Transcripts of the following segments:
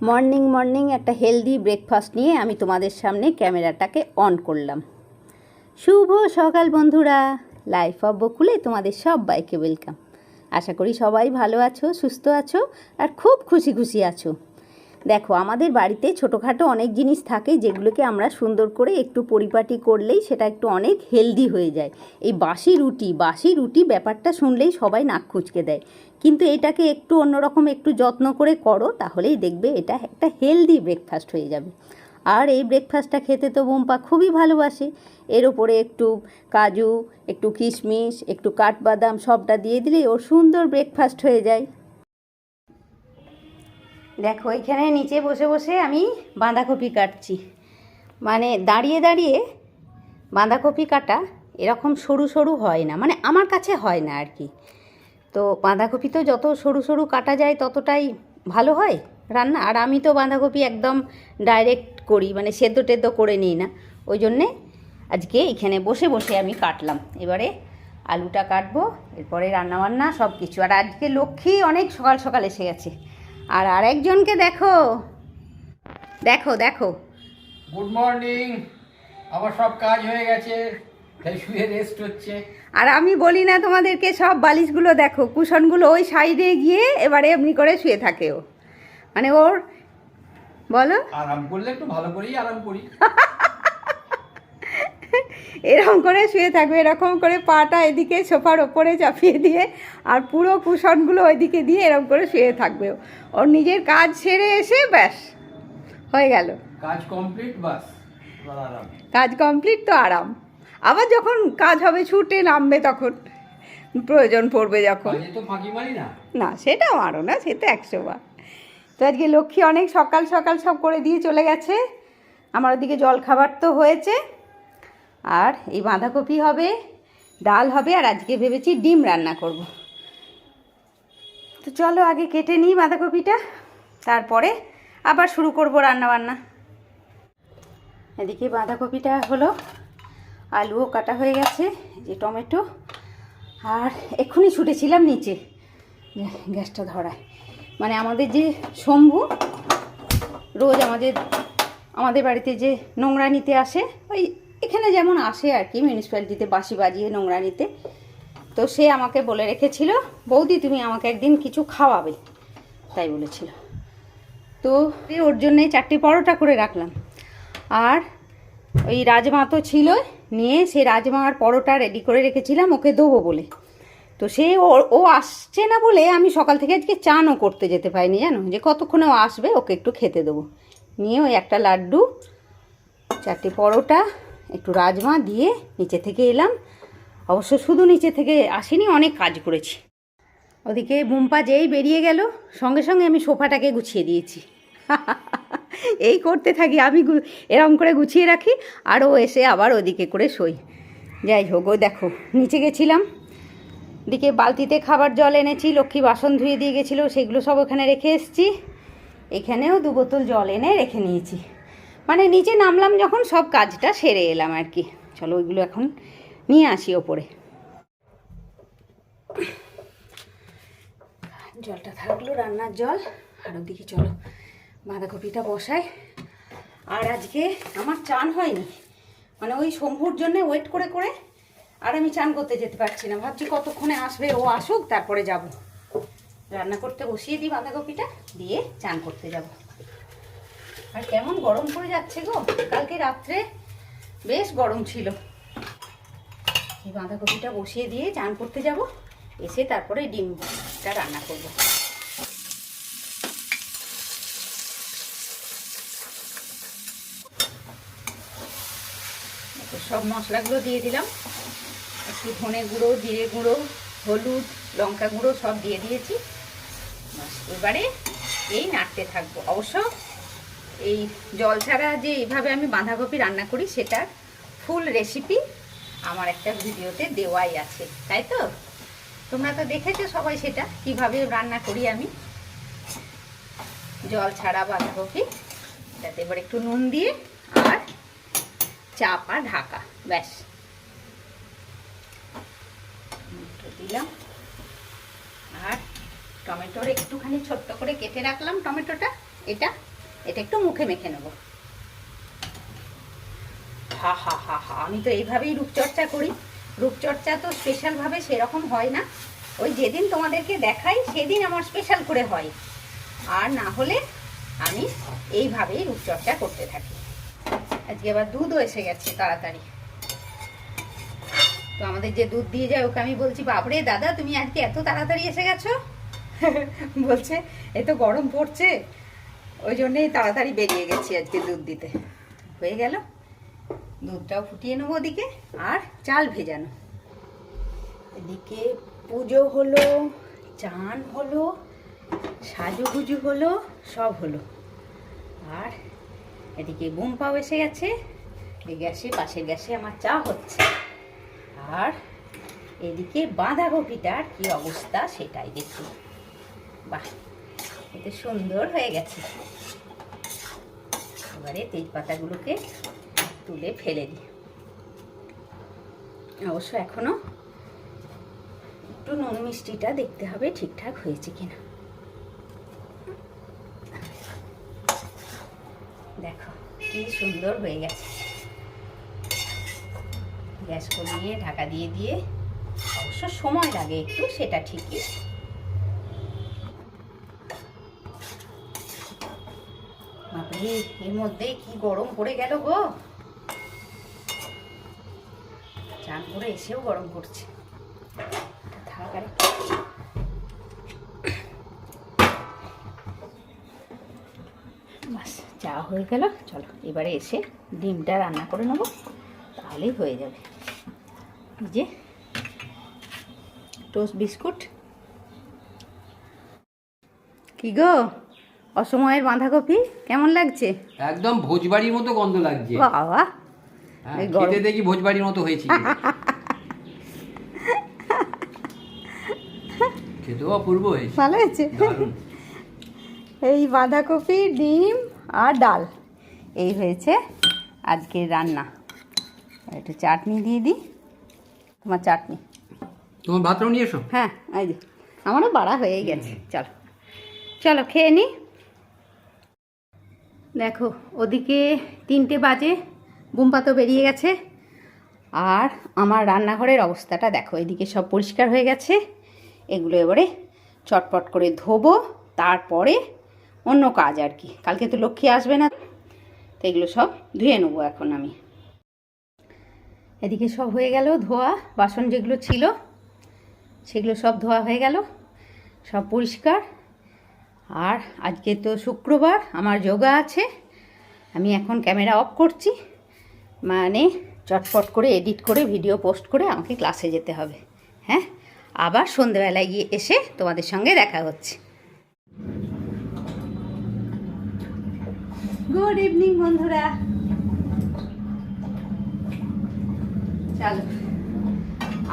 Morning morning একটা healthy breakfast নিয়ে আমি তোমাদের সামনে ক্যামেরাটাকে অন করলাম। শুভ সকাল বন্ধুরা, লাইফ অফ বকুলে তোমাদের সবাইকে ওয়েলকাম। আশা করি সবাই ভালো আছো, সুস্থ আছো আর খুব খুশি খুশি আছো। দেখো, আমাদের বাড়িতে ছোটোখাটো অনেক জিনিস থাকে যেগুলোকে আমরা সুন্দর করে একটু পরিপাটি করলেই সেটা একটু অনেক হেলদি হয়ে যায়। এই বাসি রুটি ব্যাপারটা শুনলেই সবাই নাক কুঁচকে দেয়, কিন্তু এটাকে একটু অন্যরকম একটু যত্ন করে করো, তাহলেই দেখবে এটা একটা হেলদি ব্রেকফাস্ট হয়ে যাবে। আর এই ব্রেকফাস্টটা খেতে তো বোম্পা খুবই ভালোবাসে। এর ওপরে একটু কাজু, একটু কিশমিশ, একটু কাঠবাদাম সবটা দিয়ে দিলেই ওর সুন্দর ব্রেকফাস্ট হয়ে যায়। দেখো, এখানে নিচে বসে বসে আমি বাঁধাকপি কাটছি। মানে দাঁড়িয়ে দাঁড়িয়ে বাঁধাকপি কাটা এরকম সরু সরু হয় না, মানে আমার কাছে হয় না আর কি। তো বাঁধাকপি তো যত সরু সরু কাটা যায় ততটাই ভালো হয় রান্না। আর আমি তো বাঁধাকপি একদম ডাইরেক্ট করি, মানে সেদ্ধ টেদ্ধ করে নিই না। ওই জন্যে আজকে এখানে বসে বসে আমি কাটলাম। এবারে আলুটা কাটবো, এরপরে রান্নাবান্না সব কিছু। আর আজকে লক্ষ্মী অনেক সকাল সকাল এসে গেছে। আর আরেকজনকে দেখো দেখো দেখো গুড মর্নিং। আমার সব কাজ হয়ে গেছে, তাই শুয়ে রেস্ট হচ্ছে। আর আমি বলি না তোমাদেরকে, সব বালিশগুলো দেখো, কুশনগুলো ওই সাইডে গিয়ে এবারে এমনি করে শুয়ে থাকে ও। মানে ওর বলো, আরাম করলে একটু ভালো করেই আরাম করি। এরকম করে শুয়ে থাকবে, এরকম করে পাটা এদিকে সোফার ওপরে চাপিয়ে দিয়ে আর পুরো কুশনগুলো ওইদিকে দিয়ে এরকম করে শুয়ে থাকবে। ওর নিজের কাজ সেরে এসে ব্যাস হয়ে গেল, কাজ কমপ্লিট, বাস এবার আরাম। কাজ কমপ্লিট তো আরাম। আবার যখন কাজ হবে ছুটে নামবে, তখন প্রয়োজন পড়বে যখন। কাজে তো ফাঁকি মারি না। না, সেটা মারো না, সে তো 100 বার। তো আজকে লক্ষ্মী অনেক সকাল সকাল সব করে দিয়ে চলে গেছে। আমার ওদিকে জল খাবার তো হয়েছে, আর এই বাঁধাকপি হবে, ডাল হবে, আর আজকে ভেবেছি ডিম রান্না করব। তো চলো আগে কেটে নিই বাঁধাকপিটা, তারপরে আবার শুরু করব রান্নাবান্না। এদিকে বাঁধাকপিটা হলো, আলুও কাটা হয়ে গেছে, যে টমেটো। আর এক্ষুনি ছুটেছিলাম নিচে গ্যাসটা ধরায়। মানে আমাদের যে শম্ভু রোজ আমাদের বাড়িতে যে নোংরা নিতে আসে, ওই এখানে যেমন আসে আর কি, মিউনিসিপ্যালিটিতে বাঁশি বাজিয়ে নোংরা নিতে। তো সে আমাকে বলে রেখেছিল, বৌদি তুমি আমাকে একদিন কিছু খাওয়াবে, তাই বলেছিল। তো ওর জন্যে 4টে পরোটা করে রাখলাম। আর ওই রাজমা তো ছিল, নিয়ে সেই রাজমা আর পরোটা রেডি করে রেখেছিলাম ওকে দেবো বলে। তো সে ও আসছে না বলে আমি সকাল থেকে আজকে চানও করতে যেতে পারিনি, জানো, যে কতক্ষণে ও আসবে ওকে একটু খেতে দেবো। নিয়ে ওই একটা লাড্ডু, 4টে পরোটা, একটু রাজমা দিয়ে নিচে থেকে এলাম। অবশ্য শুধু নিচে থেকে আসিনি, অনেক কাজ করেছি। ওদিকে বুম্পা যেই বেরিয়ে গেল, সঙ্গে সঙ্গে আমি সোফাটাকে গুছিয়ে দিয়েছি। এই করতে থাকি আমি, এরম করে গুছিয়ে রাখি, আর ও এসে আবার ওদিকে করে শোই। যাই হোক, ও দেখো নিচে গেছিলাম, দিকে বালতিতে খাবার জল এনেছি, লক্ষ্মী বাসন ধুয়ে দিয়ে গেছিলো, সেগুলো সব ওখানে রেখে এসেছি। এখানেও 2 বোতল জল এনে রেখে নিয়েছি। মানে নিচে নামলাম যখন সব কাজটা সেরে এলাম আর কি। চলো ওইগুলো এখন নিয়ে আসি ওপরে। জলটা থাকলো, রান্নার জল। আর ওদিকে চলো বাঁধাকপিটা বসাই। আর আজকে আমার চান হয়নি, মানে ওই শম্ভুর জন্য ওয়েট করে করে আর আমি চান করতে যেতে পারছি না। ভাবছি কতক্ষণে আসবে, ও আসুক তারপরে যাব। রান্না করতে বসিয়ে দিই, বাঁধাকপিটা দিয়ে চান করতে যাব। আর কেমন গরম পড়ে যাচ্ছে গো, কালকে রাত্রে বেশ গরম ছিল। এই বাঁধাকপিটা বসিয়ে দিয়ে চান করতে যাব, এসে তারপরে ডিমটা রান্না করব। সব মশলাগুলো দিয়ে দিলাম, একটু ধনে গুঁড়ো, জিরে গুঁড়ো, হলুদ, লঙ্কা গুঁড়ো সব দিয়ে দিয়েছি। এবারে এই নাড়তে থাকবো। অবশ্য এই জল ছাড়া যে এইভাবে আমি বাঁধাকপি রান্না করি, সেটার ফুল রেসিপি আমার একটা ভিডিওতে দেওয়াই আছে, তাই তো তোমরা তো দেখেছো সবাই সেটা কিভাবে রান্না করি আমি জল ছাড়া বাঁধাকপি। তাতে এবার একটু নুন দিয়ে আর চাপা ঢাকা, ব্যাস দিলাম। আর টমেটোর একটুখানি ছোট্ট করে কেটে রাখলাম টমেটোটা, এটা এটা একটু মুখে মেখে নেব। হা হা হা হা, আমি তো এইভাবেই রূপচর্চা করি। রূপচর্চা তো স্পেশালভাবে সেরকম হয় না, ওই যেদিন তোমাদেরকে দেখাই সেদিন আমার স্পেশাল করে হয়, আর না হলে আমি এইভাবেই রূপচর্চা করতে থাকি। আজকে আবার দুধও এসে গেছে তাড়াতাড়ি। তো আমাদের যে দুধ দিয়ে যায় ওকে আমি বলছি, বাপরে দাদা তুমি আজকে এত তাড়াতাড়ি এসে গেছো। বলছে এত গরম পড়ছে, ওই জন্যেই তাড়াতাড়ি বেরিয়ে গেছি আজকে দুধ দিতে। হয়ে গেল, দুধটাও ফুটিয়ে নেবো ওদিকে, আর চাল ভেজানো। এদিকে পুজো হলো, চান হলো, সাজুগুজু হলো, সব হলো। আর এদিকে বুম্পাও এসে গেছে, এই গ্যাসে, পাশের গ্যাসে আমার চা হচ্ছে। আর এদিকে বাঁধাকপিটার কি অবস্থা সেটাই দেখি। বাহ, এতে সুন্দর হয়ে গেছে। এবারে তেজপাতাগুলোকে তুলে ফেলে দিই। অবশ্য এখনো একটু নুন মিষ্টিটা দেখতে হবে ঠিকঠাক হয়েছে কিনা। দেখো কি সুন্দর হয়ে গেছে। গ্যাস কমিয়ে ঢাকা দিয়ে দিয়ে, অবশ্য সময় লাগে একটু, সেটা ঠিকই। বাপরে, এর মধ্যে কি গরম পড়ে গেল গো। চান করে এসেও গরম পড়ছে। বাস, চা হয়ে গেল। চলো এবারে এসে ডিমটা রান্না করে নেবো, তাহলেই হয়ে যাবে। যে টোস্ট বিস্কুট। কি গো, অসময়ের বাঁধাকপি কেমন লাগছে? একদম ভোজবাড়ির মতো গন্ধ লাগছে। বাবা, খেতে দেখি ভোজবাড়ির মতো হয়েছে। খেতেও অপূর্ব হয়েছে, ভালো হয়েছে। এই বাঁধাকপি, ডিম আর ডাল, এই হয়েছে আজকের রান্না। একটু চাটনি দিয়ে দিই। তোমার চাটনি, তোমার ভাতটাও নিয়ে এসো। হ্যাঁ এই যে আমারও বাড়া হয়েই গেছে। চলো চলো খেয়ে নি। দেখো ওদিকে 3টে বাজে, বুম্পা তো বেরিয়ে গেছে। আর আমার রান্নাঘরের অবস্থাটা দেখো, এদিকে সব পরিষ্কার হয়ে গেছে। এগুলো এবারে চটপট করে ধোবো, তারপরে অন্য কাজ আর কি। কালকে তো লক্ষ্মী আসবে না, তো এগুলো সব ধুয়ে নেবো এখন আমি। এদিকে সব হয়ে গেল ধোয়া, বাসন যেগুলো ছিল সেগুলো সব ধোয়া হয়ে গেল, সব পরিষ্কার। আর আজকে তো শুক্রবার, আমার যোগা আছে। আমি এখন ক্যামেরা অফ করছি, মানে চটপট করে এডিট করে ভিডিও পোস্ট করে আমাকে ক্লাসে যেতে হবে। হ্যাঁ, আবার সন্ধেবেলায় গিয়ে এসে তোমাদের সঙ্গে দেখা হচ্ছে। গুড ইভিনিং বন্ধুরা। চলো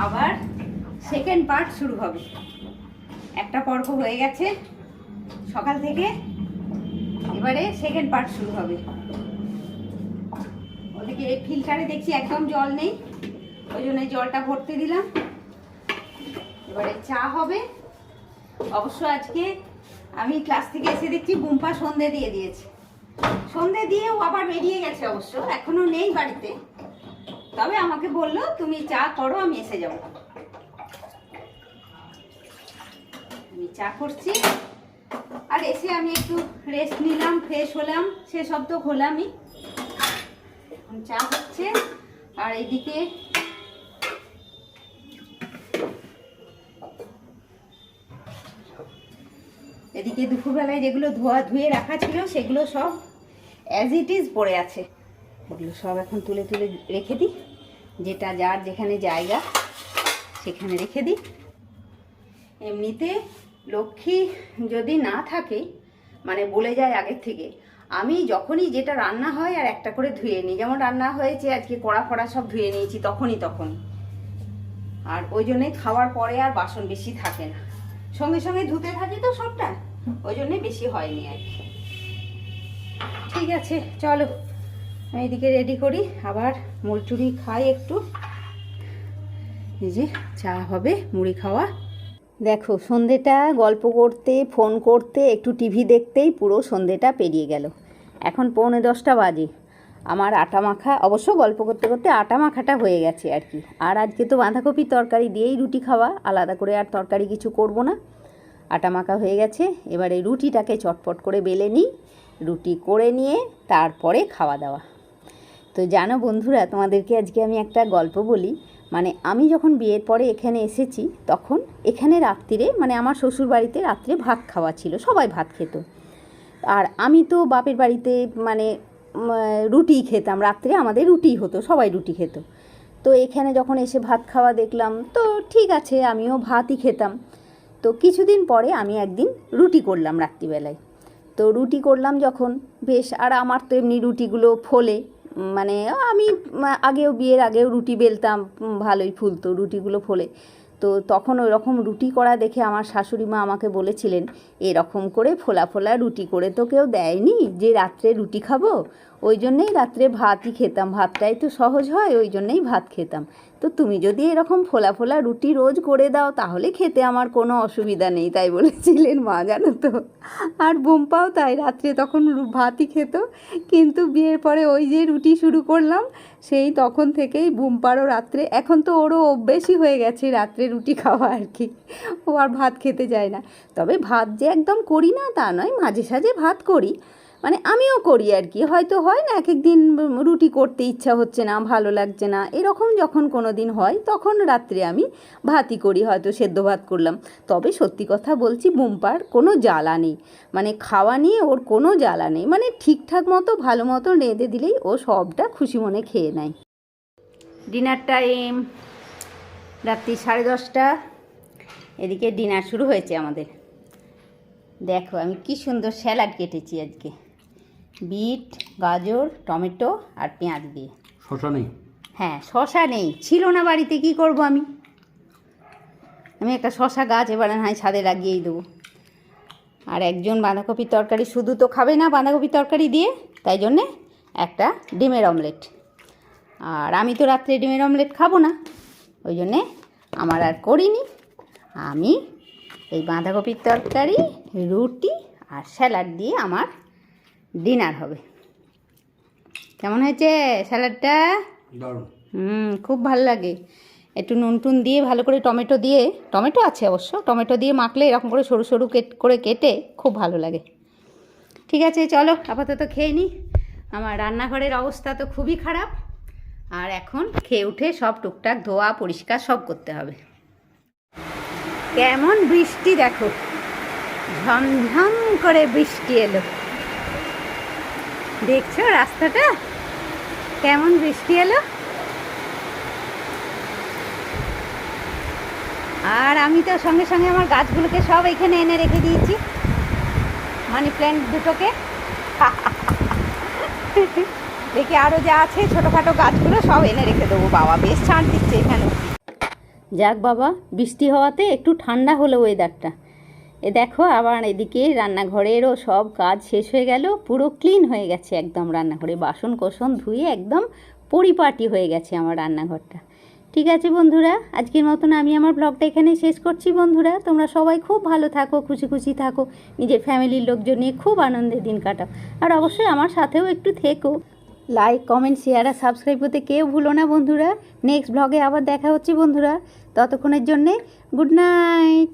আবার সেকেন্ড পার্ট শুরু হবে। একটা পর্ব হয়ে গেছে সকাল থেকে, এবারে সেকেন্ড পার্ট শুরু হবে। ওদিকে ফিল্টারে দেখছি একদম জল নেই, ওই জন্য জলটা ভরতে দিলাম। এবারে চা হবে। অবশ্য আজকে আমি ক্লাস থেকে এসে দেখছি বুম্পা সন্ধে দিয়ে দিয়েছে। সন্ধে দিয়েও আবার বেরিয়ে গেছে, অবশ্য এখনো নেই বাড়িতে। তবে আমাকে বললো তুমি চা করো, আমি এসে যাব। আমি চা করছি, আর এসে আমি একটু রেস্ট নিলাম, ফ্রেশ হলাম, সেসব তো হলামই। চা হচ্ছে। আর এদিকে দুপুরবেলায় যেগুলো ধুয়ে রাখা ছিল সেগুলো সব অ্যাজ ইট ইজ পড়ে আছে। ওগুলো সব এখন তুলে তুলে রেখে দিই, যেটা যার যেখানে জায়গা সেখানে রেখে দিই। এমনিতে লক্ষ্মী যদি না থাকে, মানে বলে যায় আগের থেকে, আমি যখনই যেটা রান্না হয় আর একটা করে ধুয়ে নিই। যেমন রান্না হয়েছে আজকে, কড়া ফড়া সব ধুয়ে নিয়েছি তখনই। আর ওই জন্যই খাওয়ার পরে আর বাসন বেশি থাকে না, সঙ্গে সঙ্গে ধুতে থাকি তো সবটা, ওই জন্যে বেশি হয়নি আর কি। ঠিক আছে চলো আমি এদিকে রেডি করি, আবার মুড়ি খাই একটু। এই যে চা হবে, মুড়ি খাওয়া। দেখো সন্ধেটা গল্প করতে, ফোন করতে, একটু টিভি দেখতেই পুরো সন্ধেটা পেরিয়ে গেল। এখন 9:45 বাজে। আমার আটা মাখা, অবশ্য গল্প করতে করতে আটা মাখাটা হয়ে গেছে আর কি। আর আজকে তো বাঁধাকপির তরকারি দিয়েই রুটি খাওয়া, আলাদা করে আর তরকারি কিছু করব না। আটা মাখা হয়ে গেছে, এবারে রুটিটাকে চটপট করে বেলে নিই, রুটি করে নিয়ে তারপরে খাওয়া দাওয়া। তো জানো বন্ধুরা, তোমাদেরকে আজকে আমি একটা গল্প বলি। মানে আমি যখন বিয়ের পরে এখানে এসেছি, তখন এখানে রাত্রিরে, মানে আমার শ্বশুর বাড়িতে রাত্রে ভাত খাওয়া ছিল, সবাই ভাত খেত। আর আমি তো বাপের বাড়িতে মানে রুটিই খেতাম, রাত্রে আমাদের রুটি হতো, সবাই রুটি খেত। তো এখানে যখন এসে ভাত খাওয়া দেখলাম, তো ঠিক আছে আমিও ভাতই খেতাম। তো কিছুদিন পরে আমি একদিন রুটি করলাম রাত্রিবেলায়। তো রুটি করলাম যখন, বেশ, আর আমার তো এমনি রুটিগুলো ফোলে, মানে আমি আগেও বিয়ের আগেও রুটি বেলতাম, ভালোই ফুলতো রুটিগুলো ফোলে। তো তখন ওই রকম রুটি করা দেখে আমার শাশুড়ি মা আমাকে বলেছিলেন, এরকম করে ফোলা ফোলা রুটি করে তো কেউ দেয়নি যে রাত্রে রুটি খাবো, ওই জন্যেই রাত্রে ভাতই খেতাম, ভাতটাই তো সহজ হয়, ওই জন্যেই ভাত খেতাম। তো তুমি যদি এরকম ফোলা ফোলা রুটি রোজ করে দাও তাহলে খেতে আমার কোনো অসুবিধা নেই, তাই বলেছিলেন মা, জানো তো। আর বোম্পাও তাই, রাত্রে তখন ভাতই খেত। কিন্তু বিয়ের পরে ওই যে রুটি শুরু করলাম, সেই তখন থেকেই বুম্পারও রাত্রে, এখন তো ওরও অভ্যেসই হয়ে গেছে রাত্রে রুটি খাওয়া আর কি, ও আর ভাত খেতে যায় না। তবে ভাত যে একদম করি না তা নয়, মাঝে সাঝে ভাত করি, মানে আমিও করি আর কি। হয়তো হয় না, এক এক দিন রুটি করতে ইচ্ছা হচ্ছে না, ভালো লাগছে না, এরকম যখন কোনো দিন হয় তখন রাত্রে আমি ভাতই করি, হয়তো সেদ্ধ ভাত করলাম। তবে সত্যি কথা বলছি, বুম্পার কোনো জ্বালা নেই, মানে খাওয়া নিয়ে ওর কোনো জ্বালা নেই, মানে ঠিকঠাক মতো ভালো মতো রেঁধে দিলেই ও সবটা খুশি মনে খেয়ে নেয়। ডিনার টাইম রাত্রি 10:30, এদিকে ডিনার শুরু হয়েছে আমাদের। দেখো আমি কি সুন্দর স্যালাড কেটেছি আজকে, বিট, গাজর, টমেটো আর পেঁয়াজ দিয়ে। শসা নেই? হ্যাঁ, শসা নেই, ছিল না বাড়িতে, কি করব আমি একটা শসা গাছ এবারে হয় ছাদে লাগিয়েই দেবো। আর একজন বাঁধাকপির তরকারি শুধু তো খাবে না বাঁধাকপির তরকারি দিয়ে, তাই জন্যে একটা ডিমের অমলেট। আর আমি তো রাত্রে ডিমের অমলেট খাবো না, ওই জন্যে আমার আর করিনি। আমি এই বাঁধাকপির তরকারি, রুটি আর স্যালাড দিয়ে আমার ডিনার হবে। কেমন হয়েছে স্যালাডটা? খুব ভালো লাগে। একটু নুন টুন দিয়ে ভালো করে, টমেটো দিয়ে, টমেটো আছে অবশ্য, টমেটো দিয়ে মাখলে এরকম করে সরু সরু করে কেটে খুব ভালো লাগে। ঠিক আছে চলো আপাতত খেয়ে নিই, আমার রান্নাঘরের অবস্থা তো খুবই খারাপ। আর এখন খেয়ে উঠে সব টুকটাক ধোয়া পরিষ্কার সব করতে হবে। কেমন বৃষ্টি দেখো, ঝমঝম করে বৃষ্টি এলো, দেখছো রাস্তাটা কেমন বৃষ্টি এলো। আর আমি তো সঙ্গে সঙ্গে আমার গাছগুলোকে সব এখানে এনে রেখে দিয়েছি, মানি প্ল্যান্ট দুটোকে। দেখি আরও যা আছে ছোটোখাটো গাছগুলো সব এনে রেখে দেবো। বাবা বেশ ছাড় দিচ্ছে এখানে। যাক বাবা, বৃষ্টি হওয়াতে একটু ঠান্ডা হলো ওয়েদারটা। এ দেখো আবার এদিকে রান্নাঘরেরও সব কাজ শেষ হয়ে গেল, পুরো ক্লিন হয়ে গেছে একদম রান্নাঘরে, বাসন কোসন ধুয়ে একদম পরিপাটি হয়ে গেছে আমার রান্নাঘরটা। ঠিক আছে বন্ধুরা, আজকের মতন আমি আমার ব্লগটা এখানে শেষ করছি। বন্ধুরা তোমরা সবাই খুব ভালো থাকো, খুশি খুশি থাকো, নিজের ফ্যামিলির লোকজন নিয়ে খুব আনন্দের দিন কাটাও। আর অবশ্যই আমার সাথেও একটু থেকো। লাইক, কমেন্ট, শেয়ার আর সাবস্ক্রাইব করতে কেউ ভুলো না বন্ধুরা। নেক্সট ব্লগে আবার দেখা হচ্ছে বন্ধুরা, ততক্ষণের জন্যে গুড নাইট।